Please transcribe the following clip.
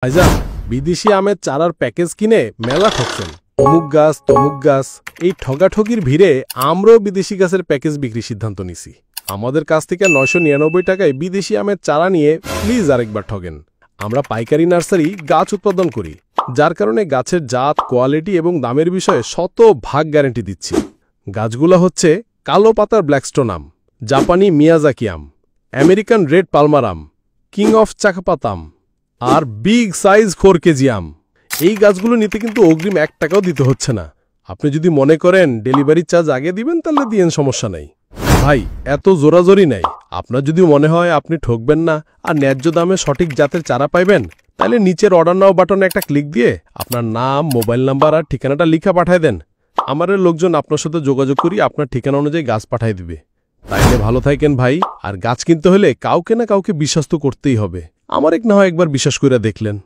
ভাইজান, বিদেশি আমের চারার প্যাকেজ কিনে মেলা ঠকছেন। অমুক গাছ তমুক গাছ, এই ঠগাঠগির ভিড়ে আমরাও বিদেশি গাছের প্যাকেজ বিক্রির সিদ্ধান্ত নিছি। আমাদের কাছ থেকে 999 টাকায় বিদেশি আমের চারা নিয়ে প্লিজ আরেকবার ঠগেন। আমরা পাইকারি নার্সারি গাছ উৎপাদন করি, যার কারণে গাছের জাত, কোয়ালিটি এবং দামের বিষয়ে 100% গ্যারান্টি দিচ্ছি। গাছগুলো হচ্ছে কালো পাতার ব্ল্যাকস্টোন আম, জাপানি মিয়াজাকি আম, আমেরিকান রেড পালমার আম, কিং অফ চাকাপাত আম আর বিগ সাইজ 4 কেজি আম। এই গাছগুলো নিতে কিন্তু অগ্রিম 1 টাকাও দিতে হচ্ছে না। আপনি যদি মনে করেন ডেলিভারি চার্জ আগে দিবেন তাহলে দিয়েন, সমস্যা নাই। ভাই, এত জোরাজোরি নাই। আপনার যদি মনে হয় আপনি ঠকবেন না আর ন্যায্য দামে সঠিক জাতের চারা পাইবেন, তাহলে নিচের অর্ডার নাও বাটনে একটা ক্লিক দিয়ে আপনার নাম, মোবাইল নাম্বার আর ঠিকানাটা লিখা পাঠায় দেন। আমাদের লোকজন আপনার সাথে যোগাযোগ করি আপনার ঠিকানা অনুযায়ী গাছ পাঠায় দিবে। তাইলে ভালো থাকেন ভাই। আর গাছ কিনতে হলে কাউকে না কাউকে বিশ্বাস তো করতেই হবে। আমার না হয় একবার বিশ্বাস করে দেখলেন।